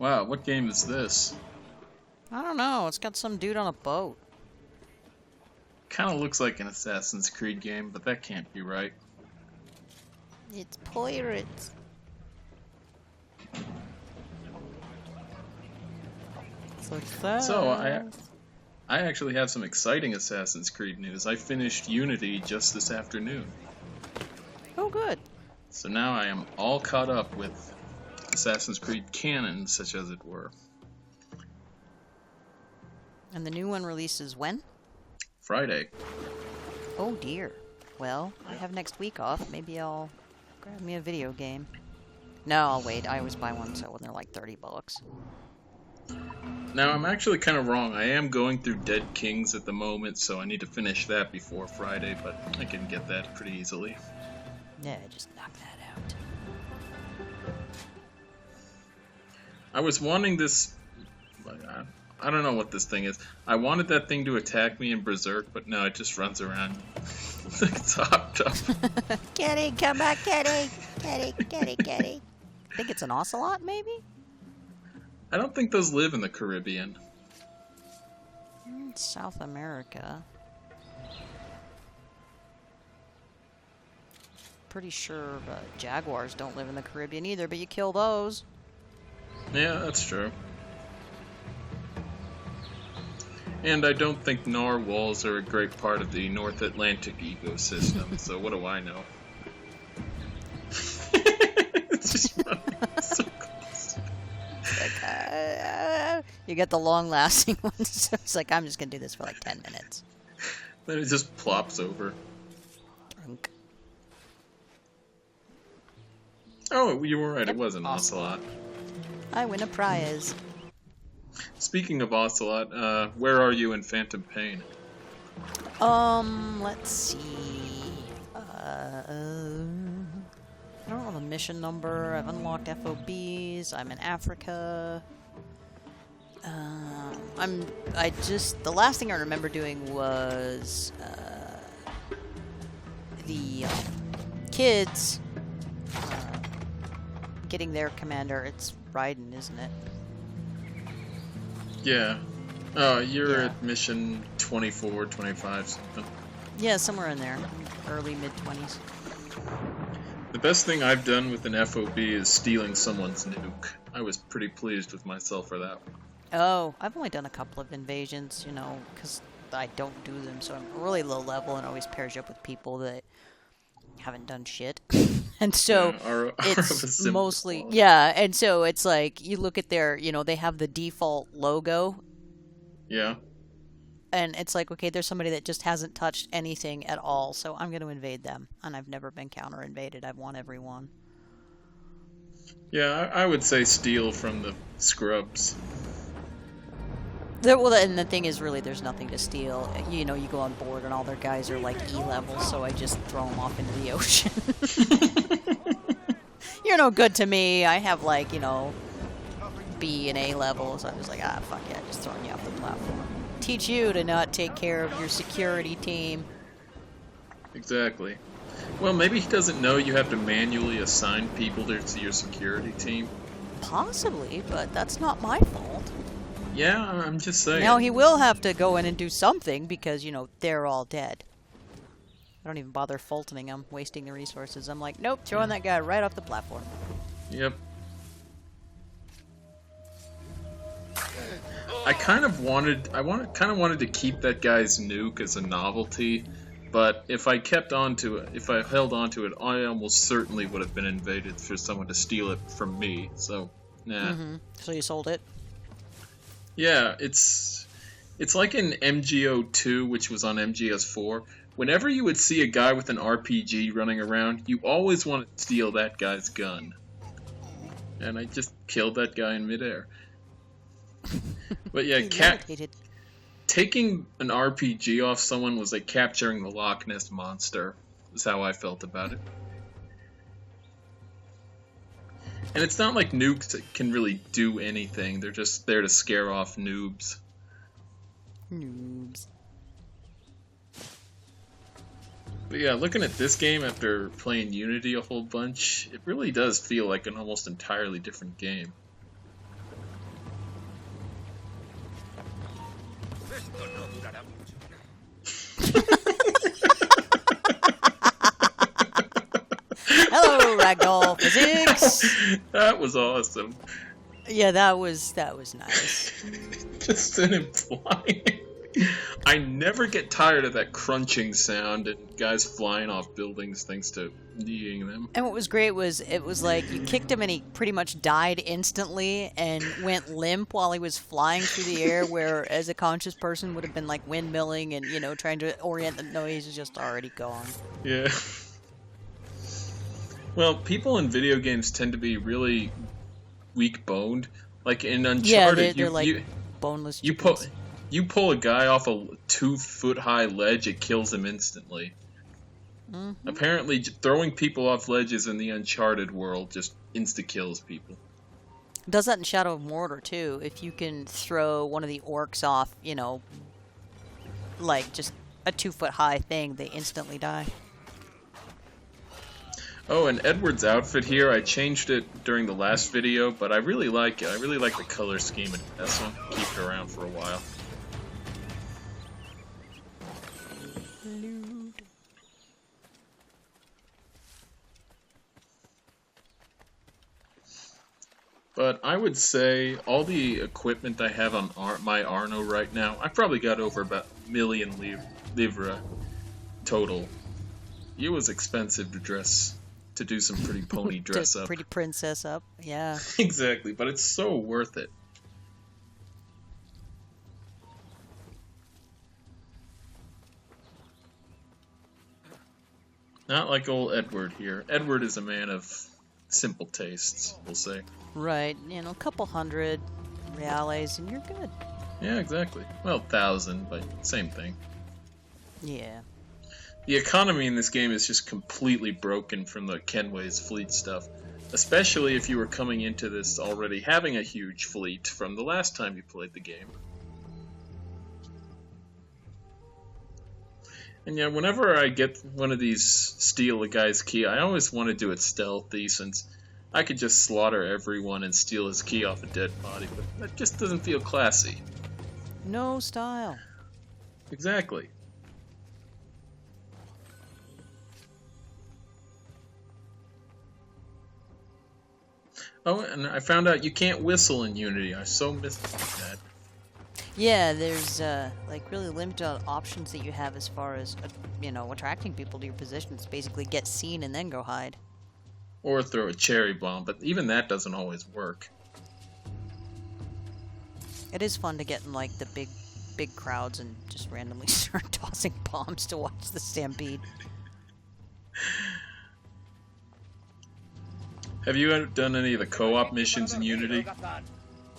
Wow, what game is this? I don't know. It's got some dude on a boat. Kind of looks like an Assassin's Creed game, but that can't be right. It's pirates. Success. So, I actually have some exciting Assassin's Creed news. I finished Unity just this afternoon. Oh, good. So now I am all caught up with Assassin's Creed canon, such as it were. And the new one releases when? Friday. Oh dear. Well, I have next week off. Maybe I'll grab me a video game. No, I'll wait. I always buy one so when they're like $30. Now, I'm actually kind of wrong. I am going through Dead Kings at the moment, so I need to finish that before Friday, but I can get that pretty easily. Yeah, just knock that out. I was wanting this... I don't know what this thing is. I wanted that thing to attack me in Berserk, but no, it just runs around like it's a hot tub. Kitty, come back, kitty! Kitty, kitty, kitty. I think it's an ocelot, maybe? I don't think those live in the Caribbean. South America. Pretty sure jaguars don't live in the Caribbean either, but you kill those. Yeah, that's true. And I don't think narwhals are a great part of the North Atlantic ecosystem, so what do I know? It's just running in circles. Like, you get the long-lasting ones, so it's like, I'm just gonna do this for like 10 minutes. Then it just plops over. Drunk. Oh, you were right, Yep, it was an ocelot. I win a prize. Speaking of Ocelot, where are you in Phantom Pain? Let's see. I don't know the mission number. I've unlocked FOBs. I'm in Africa. The last thing I remember doing was, the kids, getting their commander. It's Raiden, isn't it? Yeah. Oh, you're Yeah. at mission 24, 25, something. Yeah, somewhere in there. Early, mid-20s. The best thing I've done with an FOB is stealing someone's nuke. I was pretty pleased with myself for that one. Oh, I've only done a couple of invasions, you know, because I don't do them, so I'm really low level and always pairs you up with people that haven't done shit. And so Yeah, are of a it's similar mostly, quality. yeah, and so it's like, you look at their, they have the default logo, Yeah. and it's like, okay, there's somebody that just hasn't touched anything at all, so I'm going to invade them. And I've never been counter-invaded. I've won every one. Yeah, I would say steal from the scrubs. Well, and the thing is, really, there's nothing to steal. You know, you go on board and all their guys are like E level, so I just throw them off into the ocean. You're no good to me. I have like, B and A level, so I'm just like, fuck yeah, just throwing you off the platform. Teach you to not take care of your security team. Exactly. Well, maybe he doesn't know you have to manually assign people to your security team. Possibly, but that's not my fault. Yeah, I'm just saying. Now he will have to go in and do something because, they're all dead. I don't even bother Fultoning them, wasting the resources. I'm like, nope, throwing that guy right off the platform. Yep. I kind of wanted to keep that guy's nuke as a novelty, but if I held on to it, I almost certainly would have been invaded for someone to steal it from me. So, nah. So you sold it? Yeah, it's like in MGO2, which was on MGS4. Whenever you would see a guy with an RPG running around, you always want to steal that guy's gun. And I just killed that guy in midair. But yeah, taking an RPG off someone was like capturing the Loch Ness Monster, is how I felt about it. And it's not like nukes can really do anything, they're just there to scare off noobs. Noobs. But yeah, looking at this game after playing Unity a whole bunch, it really does feel like an almost entirely different game. Hello, Ragdoll Physics. That was awesome. Yeah, that was nice. Just an implying. I never get tired of that crunching sound and guys flying off buildings thanks to kneeing them. And what was great was it was like you kicked him and he pretty much died instantly and went limp while he was flying through the air, where as a conscious person would have been like windmilling and, you know, trying to orient the noise is just already gone. Yeah. Well, people in video games tend to be really weak-boned. Like in Uncharted, they're like boneless chickens. You pull a guy off a 2-foot-high ledge, it kills him instantly. Mm-hmm. Apparently, throwing people off ledges in the Uncharted world just insta-kills people. Does that in Shadow of Mordor, too. If you can throw one of the orcs off, you know, like just a 2-foot-high thing, they instantly die. Oh, and Edward's outfit here, I changed it during the last video, but I really like it. I really like the color scheme in this one. Keep it around for a while. But I would say all the equipment I have on my Arno right now, I probably got over about $1 million livre total. It was expensive to do some pretty pony dress up. Pretty princess up, yeah. Exactly, but it's so worth it. Not like old Edward here. Edward is a man of simple tastes, we'll say. Right, you know, a couple hundred reales and you're good. Yeah, exactly. Well, 1,000, but same thing. Yeah. The economy in this game is just completely broken from the Kenway's fleet stuff. Especially if you were coming into this already having a huge fleet from the last time you played the game. And yeah, whenever I get one of these steal a guy's key, I always want to do it stealthy, since I could just slaughter everyone and steal his key off a dead body, but that just doesn't feel classy. No style. Exactly. Oh, and I found out you can't whistle in Unity. I so missed that. Yeah, there's like really limited options that you have as far as you know, attracting people to your positions. Basically, get seen and then go hide. Or throw a cherry bomb, but even that doesn't always work. It is fun to get in like the big crowds and just randomly start tossing bombs to watch the stampede. Have you done any of the co-op missions in Unity?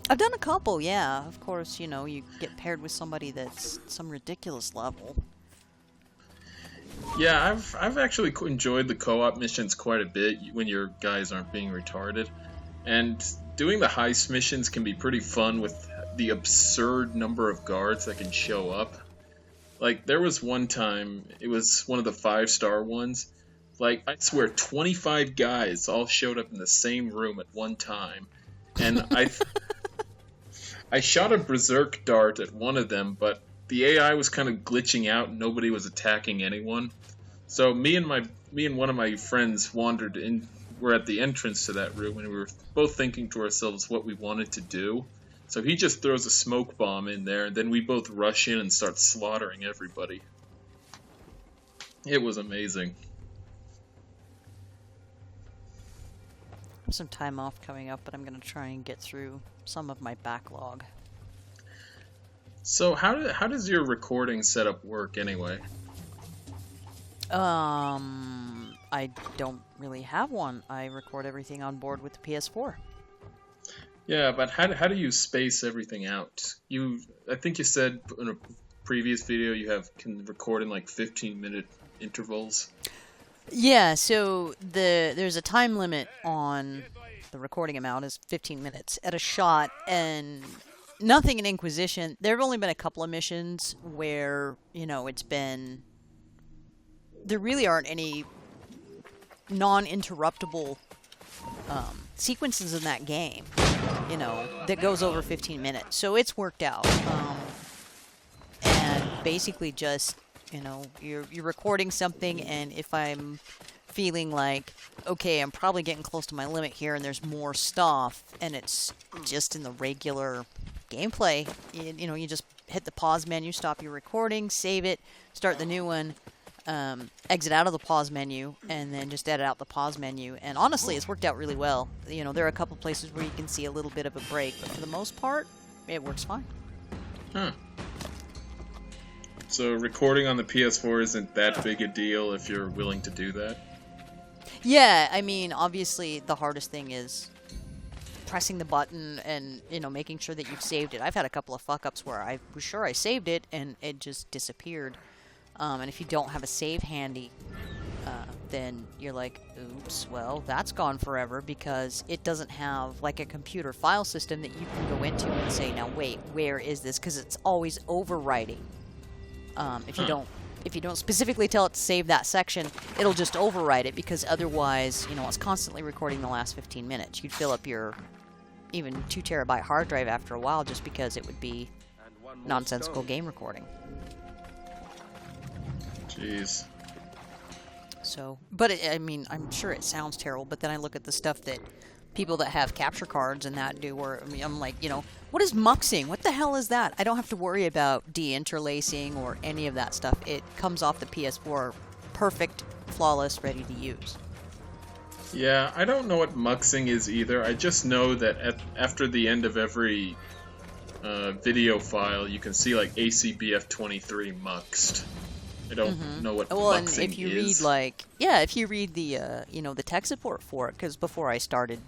I've done a couple, yeah. Of course, you know, you get paired with somebody that's some ridiculous level. Yeah, I've actually enjoyed the co-op missions quite a bit when your guys aren't being retarded. And doing the heist missions can be pretty fun with the absurd number of guards that can show up. Like, there was one time, it was one of the 5-star ones. Like, I swear, 25 guys all showed up in the same room at one time. And I shot a berserk dart at one of them, but the AI was kind of glitching out and nobody was attacking anyone. So me and one of my friends wandered in. We're at the entrance to that room, and we were both thinking to ourselves what we wanted to do. So he just throws a smoke bomb in there, and then we both rush in and start slaughtering everybody. It was amazing. I have some time off coming up, but I'm going to try and get through some of my backlog. So how does your recording setup work anyway? I don't really have one. I record everything on board with the PS4. Yeah, but how do you space everything out? I think you said in a previous video you can record in like 15-minute intervals. Yeah, so there's a time limit on the recording amount is 15 minutes at a shot, and nothing in Inquisition. There have only been a couple of missions where, you know, there really aren't any non-interruptible sequences in that game, you know, that goes over 15 minutes. So it's worked out. basically just, you're recording something, and if I'm feeling like, okay, I'm probably getting close to my limit here and there's more stuff, and it's just in the regular gameplay, you just hit the pause menu, stop your recording, save it, start the new one, exit out of the pause menu, and then just edit out the pause menu. And honestly, it's worked out really well. There are a couple places where you can see a little bit of a break, but for the most part, it works fine. Huh. So recording on the PS4 isn't that big a deal if you're willing to do that? Yeah, I mean, obviously the hardest thing is pressing the button and, making sure that you've saved it. I've had a couple of fuck-ups where I was sure I saved it and it just disappeared. And if you don't have a save handy, then you're like, oops, well, that's gone forever, because it doesn't have like a computer file system that you can go into and say, now wait, where is this? Because it's always overwriting. If you don't specifically tell it to save that section, it'll just overwrite it, because otherwise, it's constantly recording the last 15 minutes. You'd fill up your even 2 terabyte hard drive after a while, just because it would be nonsensical game recording. Jeez. So, but I'm sure it sounds terrible, but then I look at the stuff that people that have capture cards and that do, where, I'm like, what is muxing? What the hell is that? I don't have to worry about deinterlacing or any of that stuff. It comes off the PS4 perfect, flawless, ready to use. Yeah, I don't know what muxing is either. I just know that after the end of every video file, you can see like ACBF23 muxed. I don't know what muxing and if you is. if you read the the tech support for it, because before I started,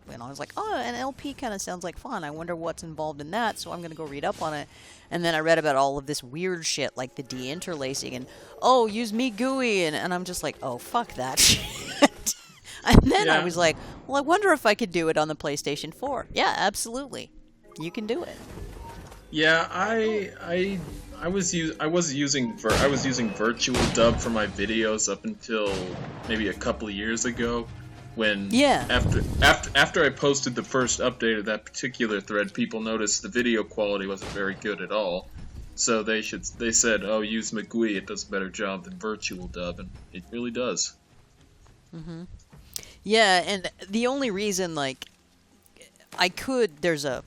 I was like, oh, an LP kind of sounds like fun. I wonder what's involved in that, so I'm going to go read up on it. And then I read about all of this weird shit, like the deinterlacing, and, use MeGUI, and I'm just like, oh, fuck that shit. And then I was like, well, I wonder if I could do it on the PlayStation 4. Yeah, absolutely. You can do it. Yeah, I was using Virtual Dub for my videos up until maybe a couple of years ago, when after I posted the first update of that particular thread, people noticed the video quality wasn't very good at all. So they said, oh, use MeGUI, it does a better job than Virtual Dub, and it really does. Mm-hmm. Yeah, and the only reason, there's a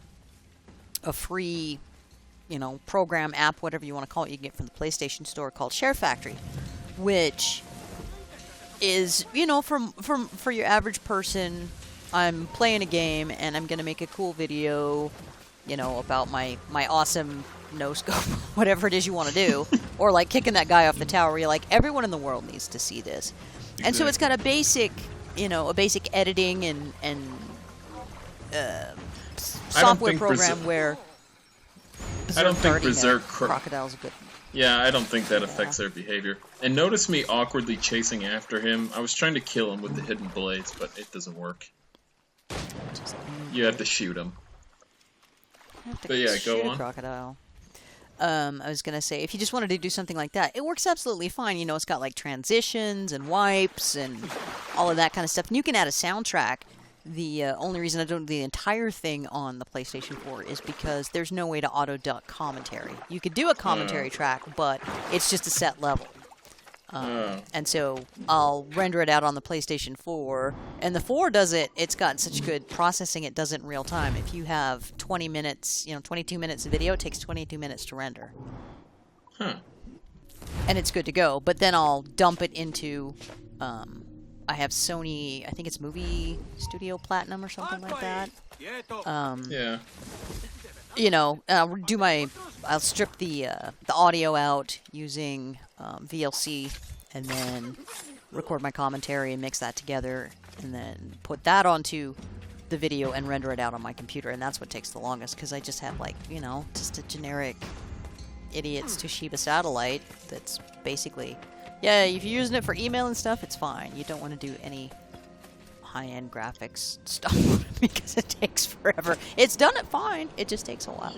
free, program, app, whatever you want to call it, you can get from the PlayStation Store, called Share Factory, which is, for your average person, I'm playing a game and I'm going to make a cool video, about my awesome no-scope, whatever it is you want to do, or like kicking that guy off the tower, where you're like, everyone in the world needs to see this. Exactly. And so it's got a basic, editing and software program where I don't think Berserk Crocodile's a good. Yeah, I don't think that affects their behavior. And notice me awkwardly chasing after him. I was trying to kill him with the hidden blades, but it doesn't work. You have to shoot him. But yeah, go on. Crocodile. I was gonna say, if you just wanted to do something like that, it works absolutely fine. It's got like transitions and wipes and all of that kind of stuff. And you can add a soundtrack. The only reason I don't do the entire thing on the PlayStation 4 is because there's no way to auto-duck commentary. You could do a commentary track, but it's just a set level. And so I'll render it out on the PlayStation 4, and the 4 does it. It's got such good processing, it does it in real time. If you have 20 minutes, 22 minutes of video, it takes 22 minutes to render. Huh. And it's good to go. But then I'll dump it into... I have Sony, I think it's Movie Studio Platinum or something like that. Yeah. I'll strip the audio out using VLC, and then record my commentary and mix that together, and then put that onto the video and render it out on my computer, and that's what takes the longest, because I just have just a generic idiot's Toshiba satellite that's basically... Yeah, if you're using it for email and stuff, it's fine. You don't want to do any high-end graphics stuff because it takes forever. It's done it fine. It just takes a while.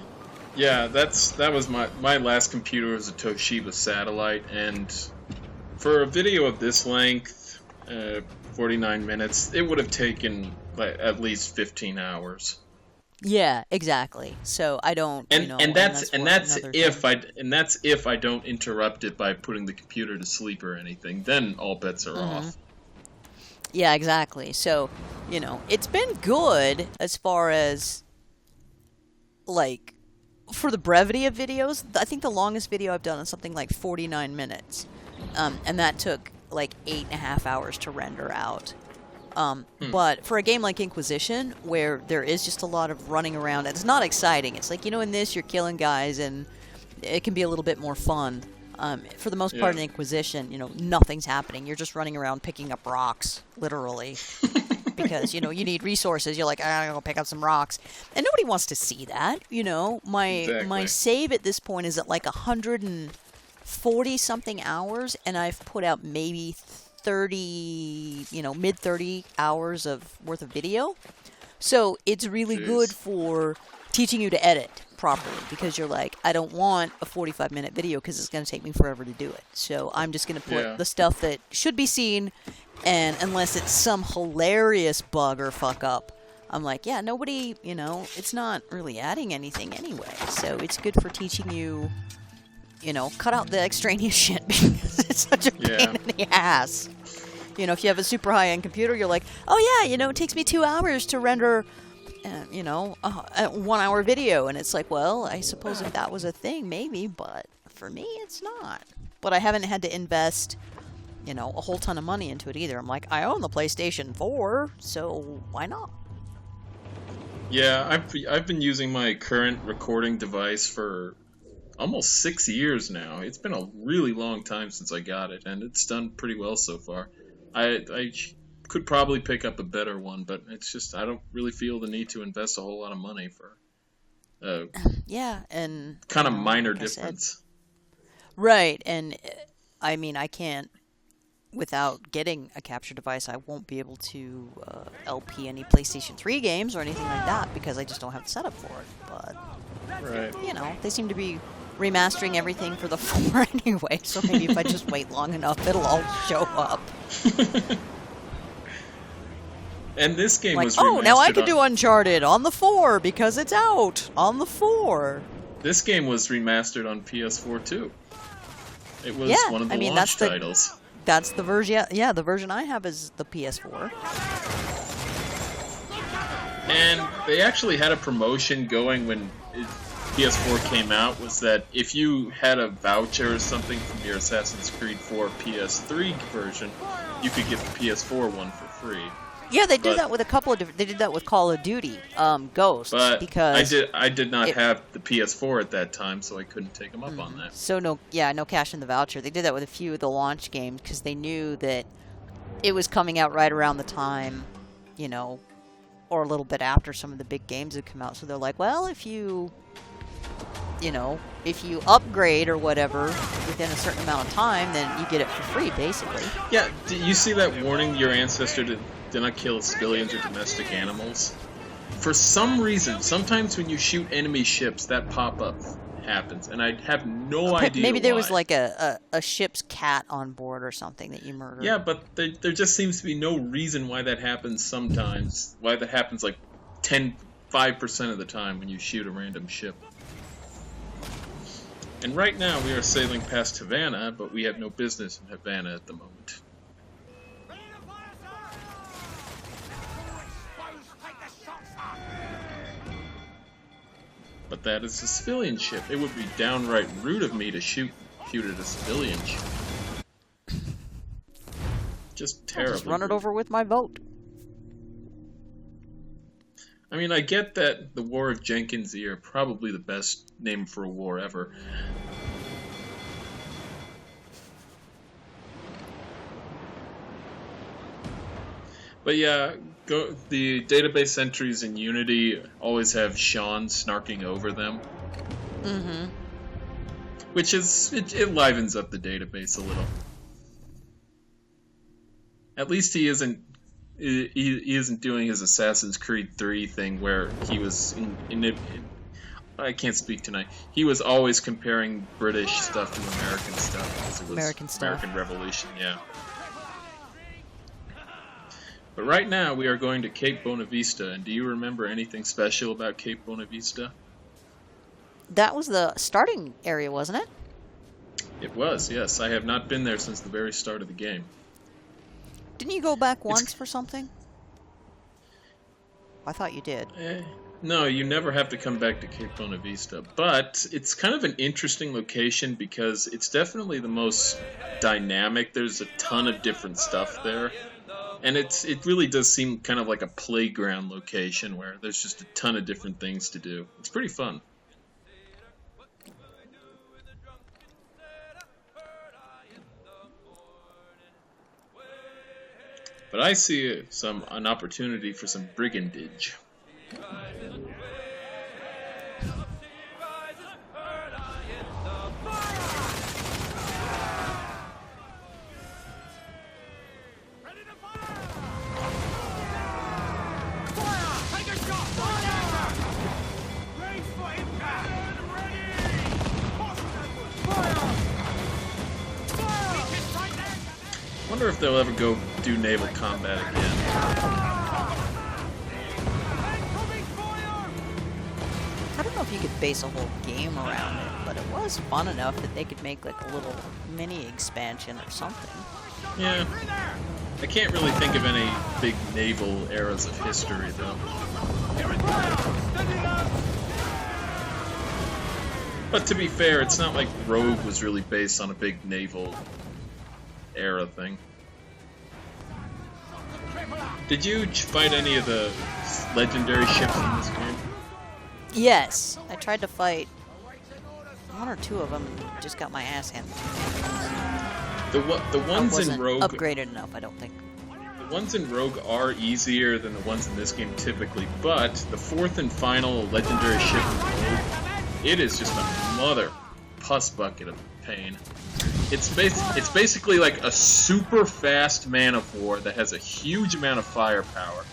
Yeah, that was my last computer was a Toshiba satellite, and for a video of this length, 49 minutes, it would have taken at least 15 hours. Yeah, exactly. So I don't, And that's worth that's another if thing. I don't interrupt it by putting the computer to sleep or anything. Then all bets are Hmm. off. Yeah, exactly. So, it's been good as far as like for the brevity of videos. I think the longest video I've done is something like 49 minutes, and that took like 8.5 hours to render out. Hmm. But for a game like Inquisition, where there is just a lot of running around, and it's not exciting. It's like, in this you're killing guys, and it can be a little bit more fun. For the most part Yeah. in Inquisition, nothing's happening. You're just running around picking up rocks, literally. Because, you need resources. You're like, I'm going to pick up some rocks. And nobody wants to see that, My Exactly. save at this point is at like 140 something hours, and I've put out maybe 30, mid 30 hours of worth of video. So it's really good Jeez. for teaching you to edit properly, because you're like, I don't want a 45-minute video because it's going to take me forever to do it. So I'm just going to put Yeah. the stuff that should be seen, and unless it's some hilarious bug or fuck up, I'm like, yeah, nobody, it's not really adding anything anyway. So it's good for teaching you, cut out the extraneous shit because it's such a pain Yeah. in the ass. If you have a super high-end computer, you're like, oh yeah, it takes me 2 hours to render, a 1 hour video. And it's like, well, I suppose if that was a thing, maybe, but for me, it's not. But I haven't had to invest, a whole ton of money into it either. I'm like, I own the PlayStation 4, so why not? Yeah, I've been using my current recording device for almost 6 years now. It's been a really long time since I got it, and it's done pretty well so far. I could probably pick up a better one, but it's just I don't really feel the need to invest a whole lot of money for a Yeah, and, kind of minor like I said, difference. right, and I mean, I can't, without getting a capture device, I won't be able to LP any PlayStation 3 games or anything like that because I just don't have the setup for it. But, Right. they seem to be remastering everything for the 4 anyway, so maybe if I just wait long enough, it'll all show up. And this game Like, was oh, now I remastered can do on Uncharted on the 4 because it's out on the 4. this game was remastered on PS4 too. It was Yeah, one of the I mean, launch titles. that's the version. Yeah, the version I have is the PS4. And they actually had a promotion going when PS4 came out, was that if you had a voucher or something from your Assassin's Creed 4 PS3 version, you could get the PS4 one for free. Yeah, they did But- that with a couple of different. They did that with Call of Duty, Ghosts, But because I did not it- have the PS4 at that time, so I couldn't take them up on that. so no cash in the voucher. They did that with a few of the launch games because they knew that it was coming out right around the time, or a little bit after some of the big games had come out. So they're like, well, if you upgrade or whatever within a certain amount of time, then you get it for free, basically. Yeah, do you see that warning your ancestor to not kill civilians or domestic animals? For some reason, sometimes when you shoot enemy ships, that pop-up happens, and I have no idea Maybe there why. was like a ship's cat on board or something that you murdered. Yeah, but there just seems to be no reason why that happens sometimes. Why that happens like 5% of the time when you shoot a random ship. And right now we are sailing past Havana, but we have no business in Havana at the moment. But that is a civilian ship. It would be downright rude of me to shoot at a civilian ship. Just I'll terrible. just run it over with my boat. I mean, I get that the War of Jenkins are probably the best name for a war ever. But yeah, the database entries in Unity always have Sean snarking over them. Mm-hmm. Which is, it livens up the database a little. At least he isn't doing his Assassin's Creed 3 thing where he was I can't speak tonight. He was always comparing British stuff to American stuff because it was American stuff. American Revolution, yeah. But right now we are going to Cape Bonavista, and do you remember anything special about Cape Bonavista? That was the starting area, wasn't it? It was, yes. I have not been there since the very start of the game. Didn't you go back once for something? I thought you did. No, you never have to come back to Cape Bonavista, but it's kind of an interesting location because it's definitely the most dynamic. There's a ton of different stuff there, and it really does seem kind of like a playground location where there's just a ton of different things to do. It's pretty fun. But I see an opportunity for some brigandage. I wonder if they'll ever go do naval combat again. I don't know if you could base a whole game around it, but it was fun enough that they could make like a little mini expansion or something. Yeah. I can't really think of any big naval eras of history, though. But to be fair, it's not like Rogue was really based on a big naval era thing. Did you fight any of the legendary ships in this game? Yes, I tried to fight one or two of them and just got my ass handed to me. The ones in Rogue upgraded enough, I don't think. The ones in Rogue are easier than the ones in this game typically, but the fourth and final legendary ship in Rogue, it is just a mother puss bucket of pain. It's basically like a super fast man of war that has a huge amount of firepower.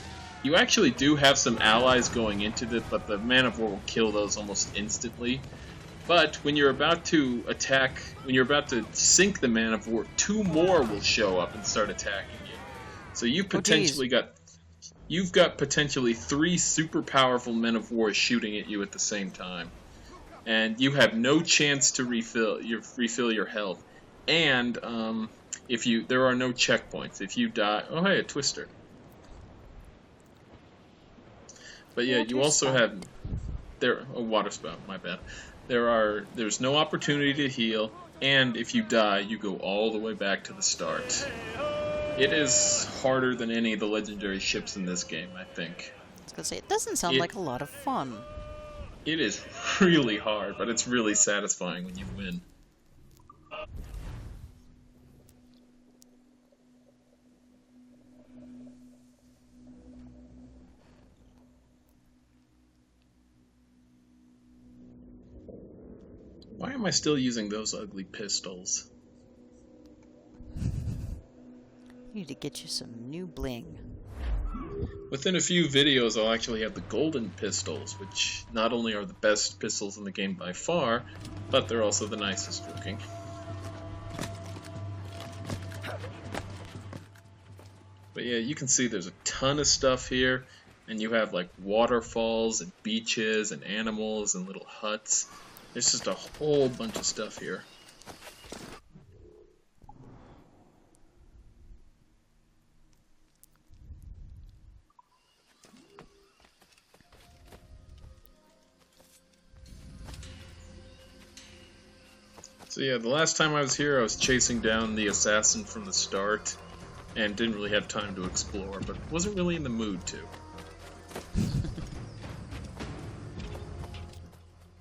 You actually do have some allies going into it, but the man of war will kill those almost instantly. But when you're about to attack, when you're about to sink the man of war, two more will show up and start attacking you. So you potentially you've got potentially 3 super powerful men of war shooting at you at the same time, and you have no chance to refill your health. And there are no checkpoints. If you die, oh hey, a twister. But yeah, you also have a water spout. My bad. There's no opportunity to heal, and if you die, you go all the way back to the start. It is harder than any of the legendary ships in this game, I think. I was gonna say, it doesn't sound like a lot of fun. It is really hard, but it's really satisfying when you win. Why am I still using those ugly pistols? Need to get you some new bling. Within a few videos, I'll actually have the golden pistols, which not only are the best pistols in the game by far, but they're also the nicest looking. But yeah, you can see there's a ton of stuff here, and you have like waterfalls and beaches and animals and little huts. There's just a whole bunch of stuff here. So yeah, the last time I was here, I was chasing down the assassin from the start, and didn't really have time to explore, but wasn't really in the mood to.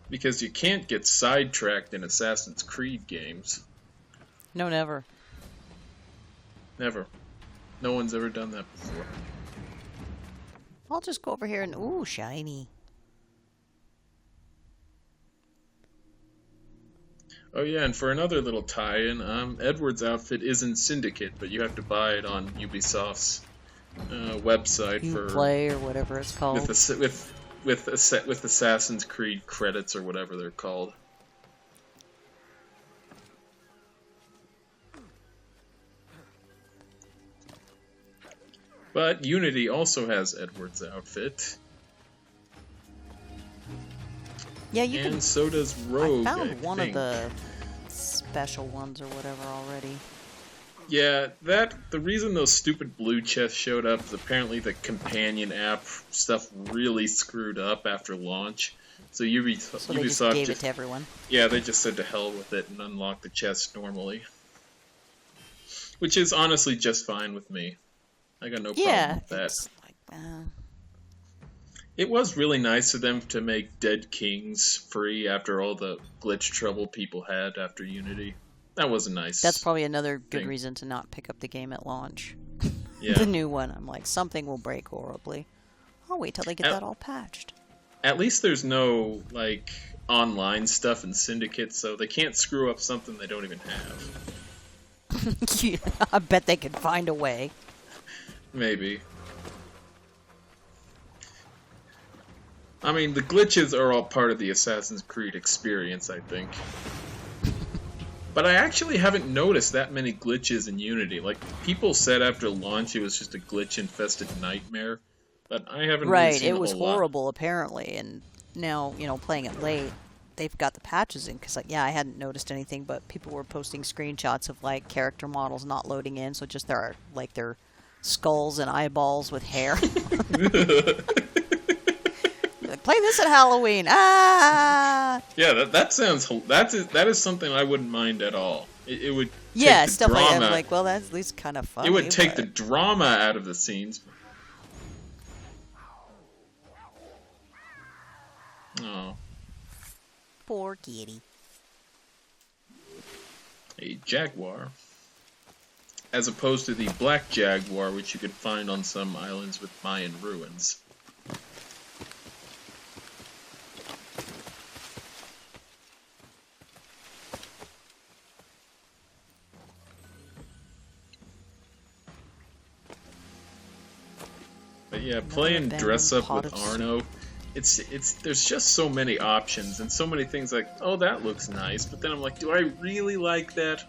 Because you can't get sidetracked in Assassin's Creed games. No, never. Never. No one's ever done that before. I'll just go over here and... Ooh, shiny. Oh yeah, and for another little tie-in, Edward's outfit is in Syndicate, but you have to buy it on Ubisoft's website Uplay or whatever it's called. With Assassin's Creed credits or whatever they're called. But Unity also has Edward's outfit. Yeah, you and can. so does Rogue. I found one think. of the special ones or whatever already. Yeah, the reason those stupid blue chests showed up is apparently the companion app stuff really screwed up after launch. So Ubisoft they just gave it to everyone. Yeah, they just said to hell with it and unlocked the chest normally. Which is honestly just fine with me. I got no problem with that. It's like, It was really nice of them to make Dead Kings free after all the glitch trouble people had after Unity. That was a nice. That's probably another good thing. reason to not pick up the game at launch. Yeah. The new one. I'm like, something will break horribly. I'll wait till they get that all patched. At least there's no, like, online stuff in Syndicate, so they can't screw up something they don't even have. Yeah, I bet they could find a way. Maybe. I mean, the glitches are all part of the Assassin's Creed experience, I think. But I actually haven't noticed that many glitches in Unity. Like, people said after launch it was just a glitch-infested nightmare, but I haven't really seen it was a whole lot. horrible, apparently, and now, playing it late, they've got the patches in, because, I hadn't noticed anything, but people were posting screenshots of, character models not loading in, so just their skulls and eyeballs with hair. Play this at Halloween. Ah! Yeah, that is something I wouldn't mind at all. It would take the stuff drama, like that. Well, that's at least kind of funny. It would take the drama out of the scenes. Oh. Poor kitty. A jaguar. As opposed to the black jaguar, which you could find on some islands with Mayan ruins. But yeah, playing dress up with Arno, there's just so many options and so many things like, oh, that looks nice, but then I'm like, do I really like that?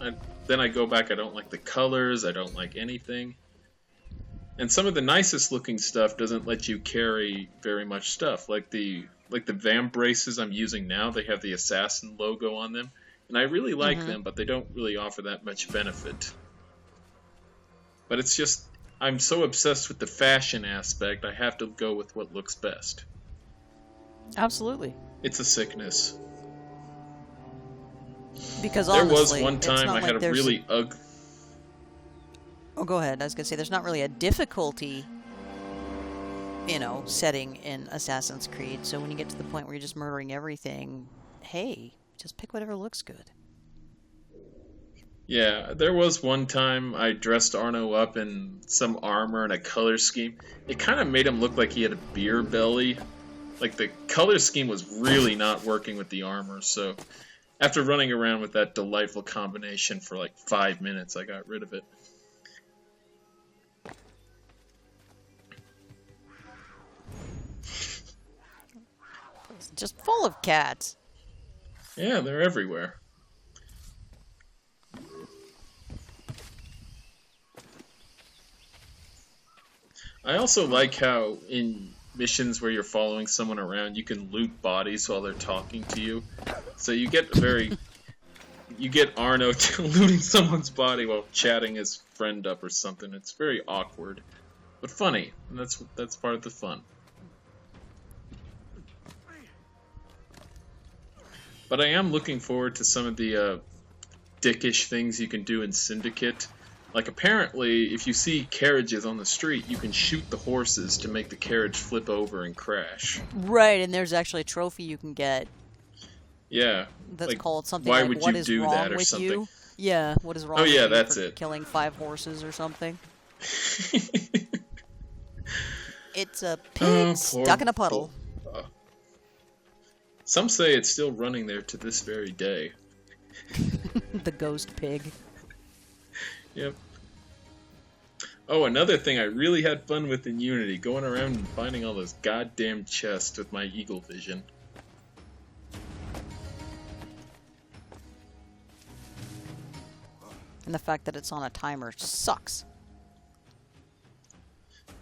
Then I go back, I don't like the colors, I don't like anything. And some of the nicest looking stuff doesn't let you carry very much stuff. Like the vamp braces I'm using now, they have the assassin logo on them. And I really like them, but they don't really offer that much benefit. But it's just, I'm so obsessed with the fashion aspect, I have to go with what looks best. Absolutely. It's a sickness. Because there honestly, was one time I had a really ugly... Oh, go ahead. I was going to say, there's not really a difficulty, setting in Assassin's Creed. So when you get to the point where you're just murdering everything, hey, just pick whatever looks good. Yeah, there was one time I dressed Arno up in some armor and a color scheme. It kind of made him look like he had a beer belly. Like, the color scheme was really not working with the armor, so after running around with that delightful combination for 5 minutes, I got rid of it. It's just full of cats. Yeah, they're everywhere. I also like how in missions where you're following someone around, you can loot bodies while they're talking to you. So you get you get Arno looting someone's body while chatting his friend up or something. It's very awkward, but funny, and that's part of the fun. But I am looking forward to some of the dickish things you can do in Syndicate. Like, apparently, if you see carriages on the street, you can shoot the horses to make the carriage flip over and crash. Right, and there's actually a trophy you can get. Yeah. That's called something why like, would what you is do wrong that or with something? you? Yeah, what is wrong with you that's for it. killing 5 horses or something? It's a pig stuck in a puddle. Some say it's still running there to this very day. The ghost pig. Yep. Oh, another thing I really had fun with in Unity, going around and finding all those goddamn chests with my eagle vision. And the fact that it's on a timer sucks.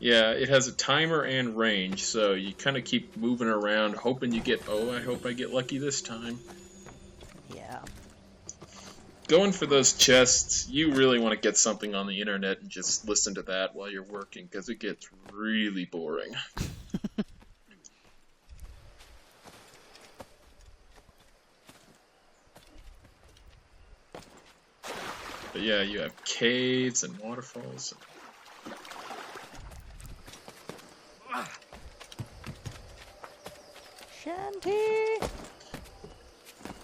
Yeah, it has a timer and range, so you kind of keep moving around, hoping you get, oh, I hope I get lucky this time. Yeah. Going for those chests, you really want to get something on the internet and just listen to that while you're working, because it gets really boring. But yeah, you have caves and waterfalls. Shanty!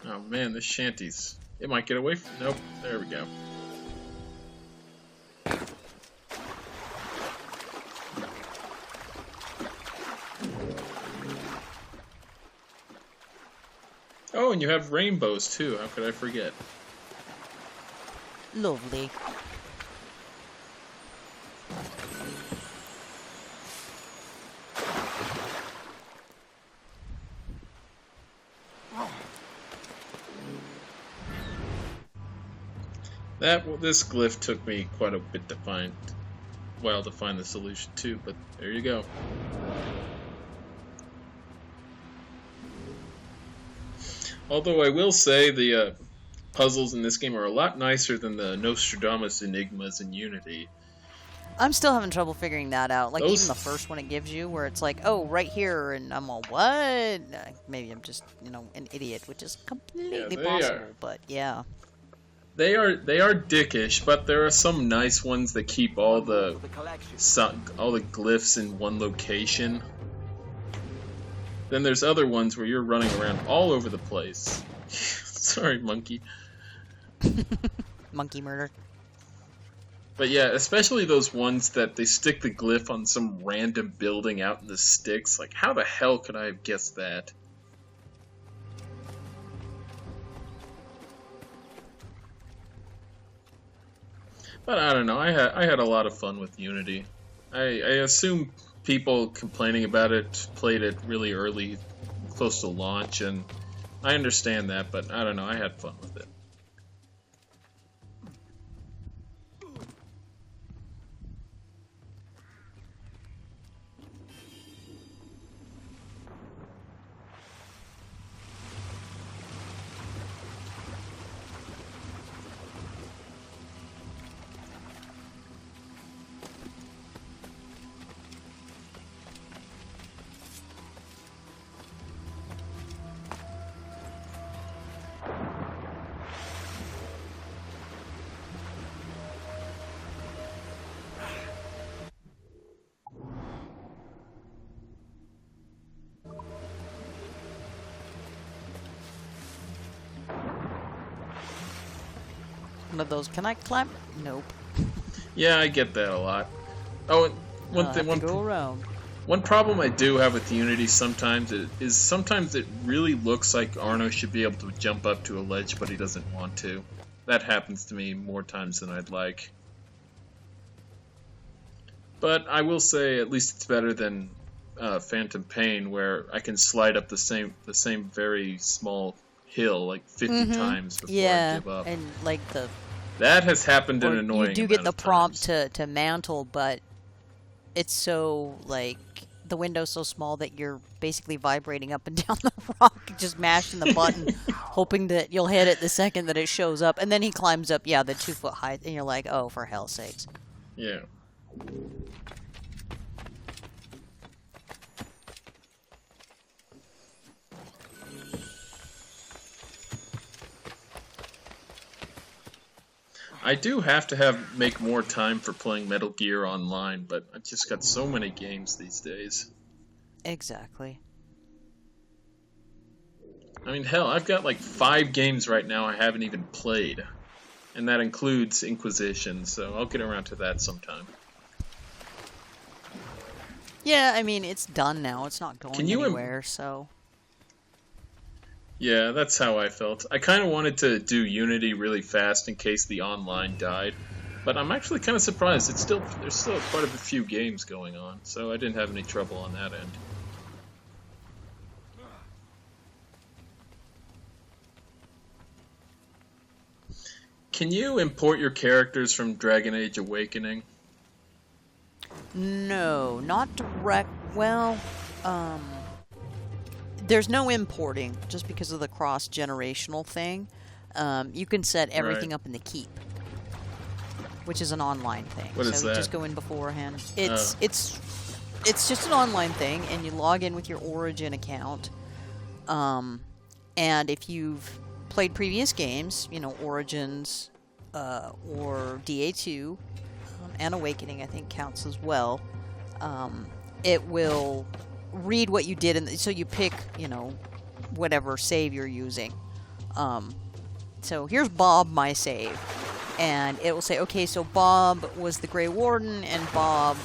Oh man, this shanty's... It might get away from... Nope, there we go. Oh, and you have rainbows too, how could I forget? Lovely. This glyph took me quite a bit to find, while to find the solution too, but there you go. Although I will say the puzzles in this game are a lot nicer than the Nostradamus enigmas in Unity. I'm still having trouble figuring that out. Like, even the first one it gives you, where it's like, oh, right here, and I'm all, what? Maybe I'm just, an idiot, which is completely possible, but yeah. They are dickish, but there are some nice ones that keep all the glyphs in one location. Then there's other ones where you're running around all over the place. Sorry, monkey. Monkey murder. But yeah, especially those ones that they stick the glyph on some random building out in the sticks. Like, how the hell could I have guessed that? But I don't know, I had a lot of fun with Unity. I assume people complaining about it played it really early, close to launch, and I understand that, but I don't know, I had fun with it. One of those, can I climb? Nope. Yeah, I get that a lot. Oh, and one problem I do have with Unity sometimes is sometimes it really looks like Arno should be able to jump up to a ledge, but he doesn't want to. That happens to me more times than I'd like. But I will say, at least it's better than Phantom Pain, where I can slide up the same very small hill like 50 times before I give up. And like that has happened in annoying. You do get the prompt to mantle, but it's so like the window's so small that you're basically vibrating up and down the rock, just mashing the button, hoping that you'll hit it the second that it shows up, and then he climbs up, the 2-foot height, and you're like, oh, for hell's sakes. Yeah. I do have to make more time for playing Metal Gear Online, but I've just got so many games these days. Exactly. I mean, hell, I've got like 5 games right now I haven't even played. And that includes Inquisition, so I'll get around to that sometime. Yeah, I mean, it's done now. It's not going anywhere, so... Yeah, that's how I felt. I kind of wanted to do Unity really fast in case the online died, but I'm actually kind of surprised. There's still quite a few games going on, so I didn't have any trouble on that end. Can you import your characters from Dragon Age Awakening? No, not direct. Well, there's no importing just because of the cross-generational thing. You can set everything Right. up in the keep, which is an online thing. What so is you that? just go in beforehand. It's just an online thing, and you log in with your Origin account. And if you've played previous games, Origins or DA2 and Awakening, I think counts as well. It will read what you did, and so you pick, whatever save you're using. So here's Bob, my save. And it will say, okay, so Bob was the Grey Warden, and Bob,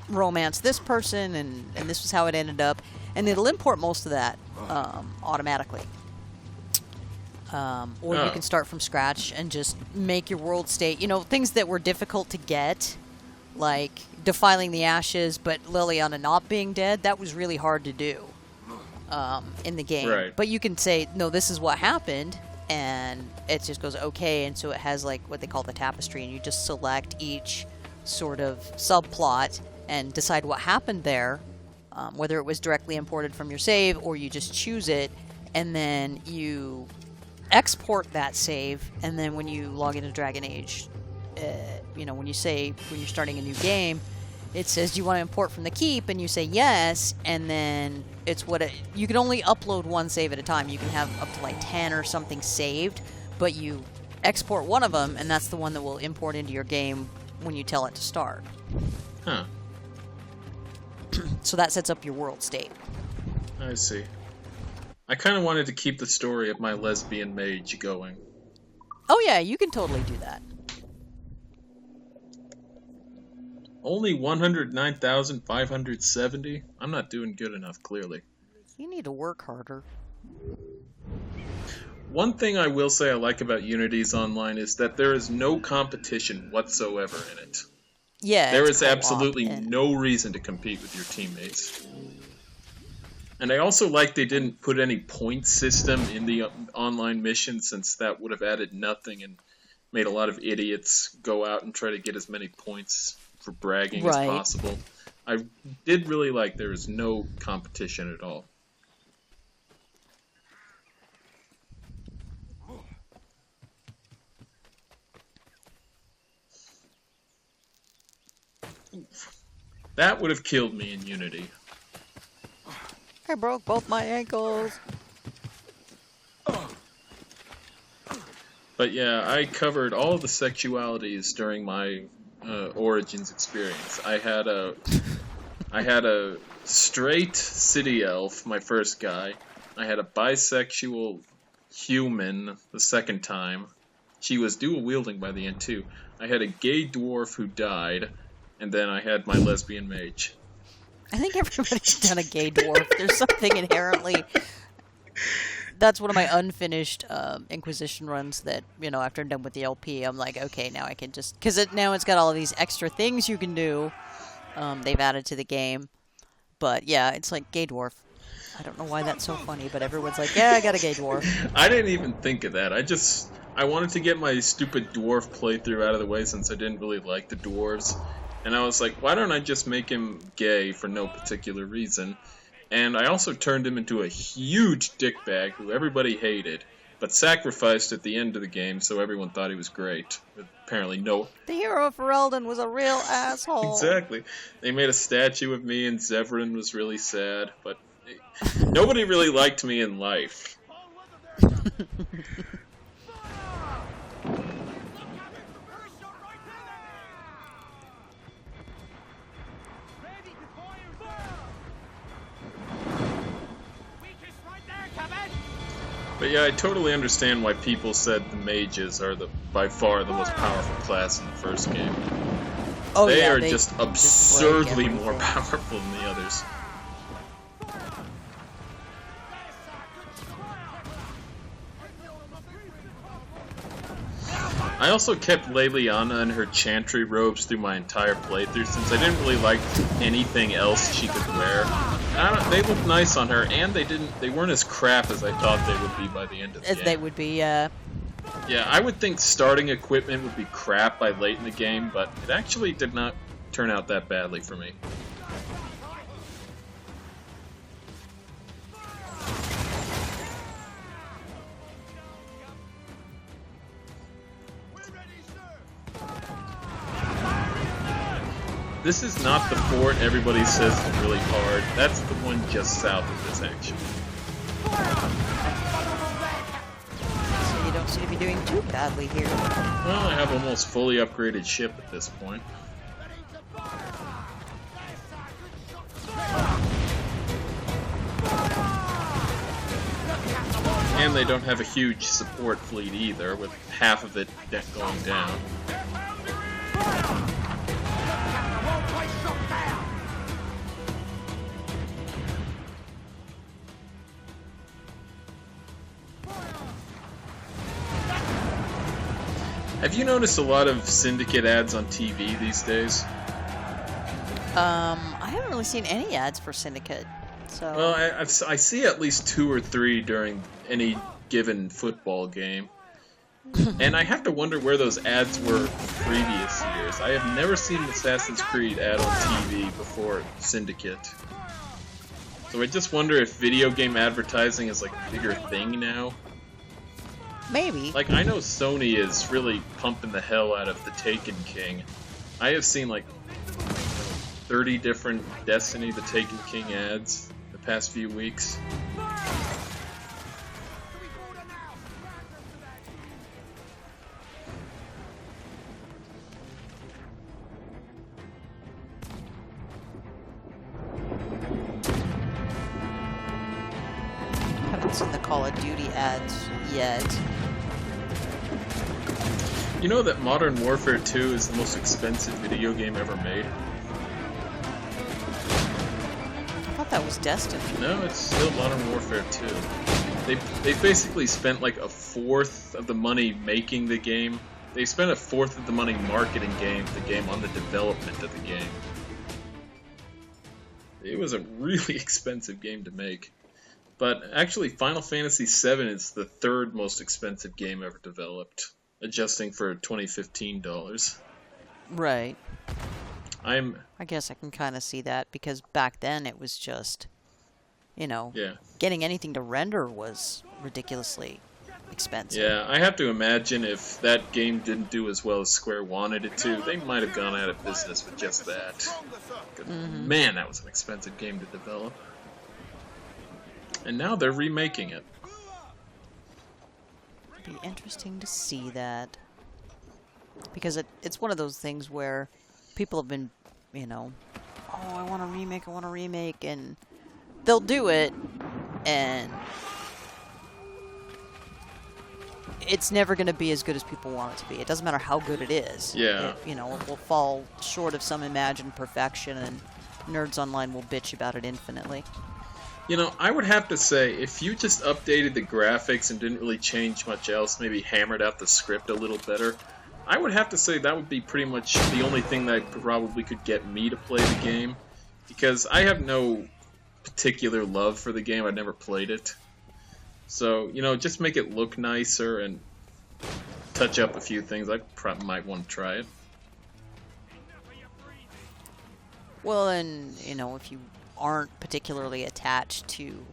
romanced this person, and this was how it ended up. And it'll import most of that automatically. Or you can start from scratch and just make your world state. Things that were difficult to get, like Defiling the Ashes, but Liliana not being dead, that was really hard to do in the game. Right. But you can say, no, this is what happened, and it just goes, okay, and so it has like what they call the tapestry, and you just select each sort of subplot and decide what happened there, whether it was directly imported from your save or you just choose it, and then you export that save, and then when you log into Dragon Age, when you're starting a new game, it says, do you want to import from the keep? And you say yes, and then you can only upload one save at a time. You can have up to like 10 or something saved, but you export one of them, and that's the one that will import into your game when you tell it to start. Huh. So that sets up your world state. I see. I kind of wanted to keep the story of my lesbian mage going. Oh yeah, you can totally do that. Only 109,570? I'm not doing good enough, clearly. You need to work harder. One thing I will say I like about Unity's Online is that there is no competition whatsoever in it. Yeah. There it's is absolutely co-op, and no reason to compete with your teammates. And I also like they didn't put any point system in the online mission, since that would have added nothing and made a lot of idiots go out and try to get as many points for bragging as Right. possible. I did really like there was no competition at all. That would have killed me in Unity. I broke both my ankles. But yeah, I covered all of the sexualities during my Origins experience. I had a straight city elf, my first guy. I had a bisexual human the second time. She was dual wielding by the end too. I had a gay dwarf who died, and then I had my lesbian mage. I think everybody's done a gay dwarf. There's something inherently... That's one of my unfinished Inquisition runs that, after I'm done with the LP, I'm like, okay, now I can just... Because now it's got all of these extra things you can do. They've added to the game. But, yeah, it's like gay dwarf. I don't know why that's so funny, but everyone's like, yeah, I got a gay dwarf. I didn't even think of that. I wanted to get my stupid dwarf playthrough out of the way since I didn't really like the dwarves. And I was like, why don't I just make him gay for no particular reason? And I also turned him into a huge dickbag who everybody hated, but sacrificed at the end of the game so everyone thought he was great. Apparently no... The hero of Ferelden was a real asshole. Exactly. They made a statue of me and Zevran was really sad, but nobody really liked me in life. But yeah, I totally understand why people said the mages are by far the most powerful class in the first game. Oh, They yeah, are they just break absurdly more everything. powerful than the others. I also kept Leliana in her chantry robes through my entire playthrough since I didn't really like anything else she could wear. They looked nice on her, and they weren't as crap as I thought they would be by the end of the As game. they would be, Yeah, I would think starting equipment would be crap by late in the game, but it actually did not turn out that badly for me. This is not the fort everybody says is really hard. That's the one just south of this action. So you don't seem to be doing too badly here. Well, I have almost fully upgraded ship at this point. And they don't have a huge support fleet either, with half of it going down. Have you noticed a lot of Syndicate ads on TV these days? I haven't really seen any ads for Syndicate. So. Well, I see at least 2 or 3 during any given football game. And I have to wonder where those ads were previous years. I have never seen an Assassin's Creed ad on TV before Syndicate. So I just wonder if video game advertising is like a bigger thing now. Maybe. Like, I know Sony is really pumping the hell out of the Taken King. I have seen like 30 different Destiny the Taken King ads the past few weeks. Haven't seen the Call of Duty ads yet. You know that Modern Warfare 2 is the most expensive video game ever made? I thought that was Destiny. No, it's still Modern Warfare 2. They basically spent like a fourth of the money making the game. They spent a fourth of the money marketing the game on the development of the game. It was a really expensive game to make. But actually, Final Fantasy VII is the 3rd most expensive game ever developed, adjusting for 2015 dollars. Right. I guess I can kind of see that, because back then it was just, you know, yeah. Getting anything to render was ridiculously expensive. Yeah, I have to imagine if that game didn't do as well as Square wanted it to, they might have gone out of business with just that. 'Cause, man, that was an expensive game to develop. And now they're remaking it. It'd be interesting to see that. Because it's one of those things where people have been, you know, oh, I want to remake, and they'll do it, and it's never going to be as good as people want it to be. It doesn't matter how good it is. Yeah. It will fall short of some imagined perfection, and Nerds Online will bitch about it infinitely. You know, I would have to say, if you just updated the graphics and didn't really change much else, maybe hammered out the script a little better, I would have to say that would be pretty much the only thing that probably could get me to play the game. Because I have no particular love for the game, I've never played it. So, you know, just make it look nicer and touch up a few things, I might want to try it. Well, and, you know, if you aren't particularly attached to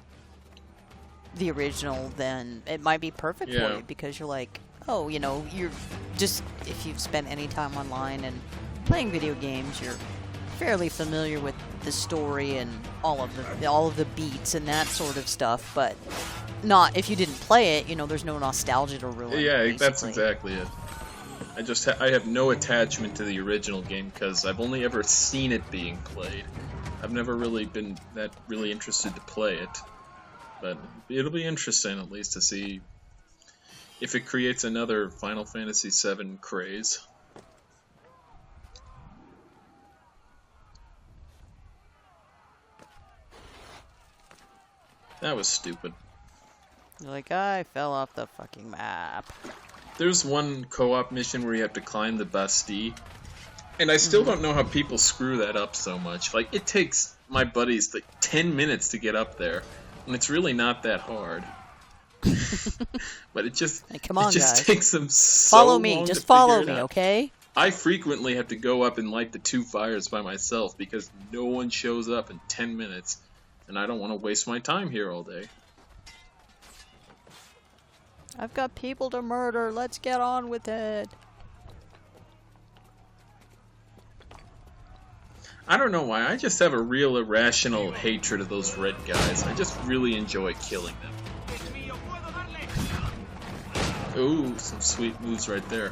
the original, then it might be perfect for you, because you're like, oh, you know, you're just, if you've spent any time online and playing video games, you're fairly familiar with the story and all of the beats and that sort of stuff, but not if you didn't play it, you know, there's no nostalgia to ruin. Yeah, basically. That's exactly it. I have no attachment to the original game because I've only ever seen it being played. I've never really been really interested to play it, but it'll be interesting at least to see if it creates another Final Fantasy VII craze. That was stupid. You're like, I fell off the fucking map. There's one co-op mission where you have to climb the Bastille, and I still don't know how people screw that up so much. Like, it takes my buddies like 10 minutes to get up there, and it's really not that hard. But it just, hey, come on, it just guys. takes them so follow me, long just to follow figure it me, out. okay? I frequently have to go up and light the 2 fires by myself because no one shows up in 10 minutes, and I don't want to waste my time here all day. I've got people to murder. Let's get on with it. I don't know why, I just have a real irrational hatred of those red guys. I just really enjoy killing them. Ooh, some sweet moves right there.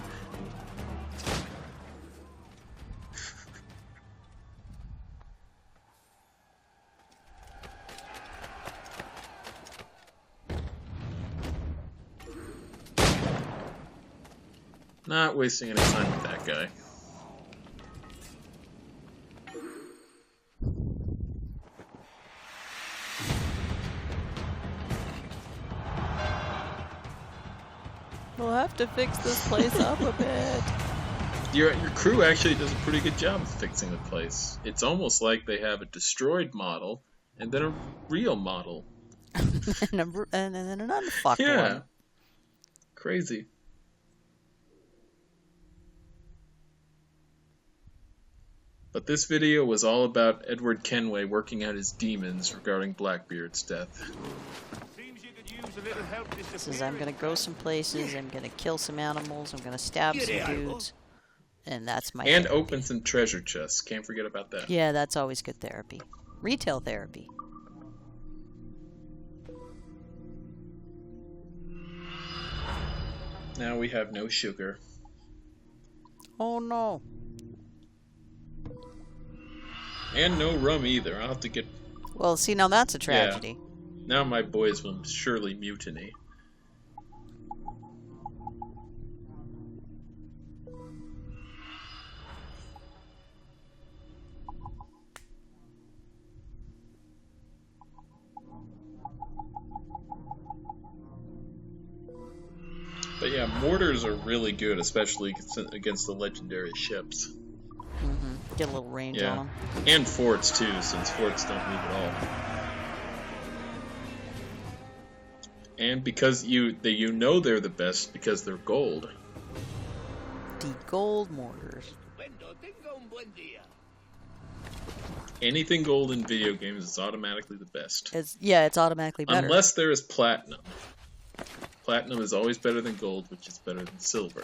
Not wasting any time with that guy. We'll have to fix this place up a bit. Your crew actually does a pretty good job of fixing the place. It's almost like they have a destroyed model and then a real model. and then an unfucked Yeah. one. Crazy. But this video was all about Edward Kenway working out his demons regarding Blackbeard's death. This is, I'm gonna go some places, I'm gonna kill some animals, I'm gonna stab some dudes. And that's my And therapy. open some treasure chests. Can't forget about that. Yeah, that's always good therapy. Retail therapy. Now we have no sugar. Oh no. And no rum either. I'll have to get... Well, see, now that's a tragedy. Now my boys will surely mutiny. But yeah, mortars are really good, especially against the legendary ships. Mm-hmm. Get a little range on them. And forts too, since forts don't move at all. And because you know they're the best because they're gold. The gold mortars. Anything gold in video games is automatically the best. It's automatically better. Unless there is platinum. Platinum is always better than gold, which is better than silver.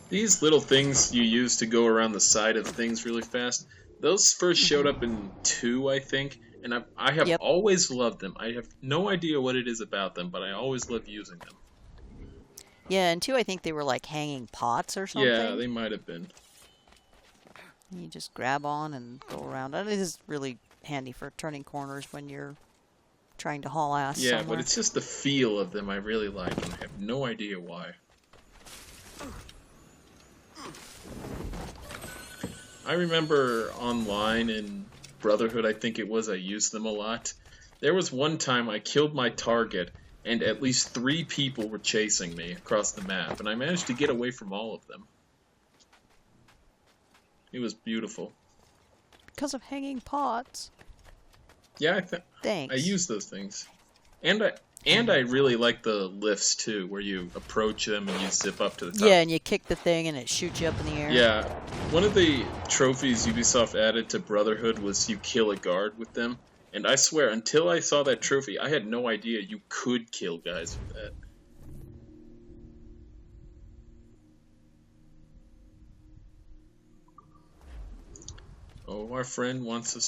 These little things you use to go around the side of things really fast, those first showed up in 2, I think, and I have always loved them. I have no idea what it is about them, but I always love using them. Yeah, and 2, I think they were like hanging pots or something. Yeah, they might have been. You just grab on and go around. And it is really handy for turning corners when you're trying to haul ass Yeah, somewhere. but it's just the feel of them I really like, and I have no idea why. I remember online in Brotherhood, I think it was, I used them a lot. There was one time I killed my target, and at least 3 people were chasing me across the map, and I managed to get away from all of them. It was beautiful. Because of hanging pots. Yeah, Thanks. I use those things. And I really like the lifts too, where you approach them and you zip up to the top. Yeah, and you kick the thing and it shoots you up in the air. Yeah, one of the trophies Ubisoft added to Brotherhood was you kill a guard with them. And I swear, until I saw that trophy, I had no idea you could kill guys with that. Oh, our friend wants us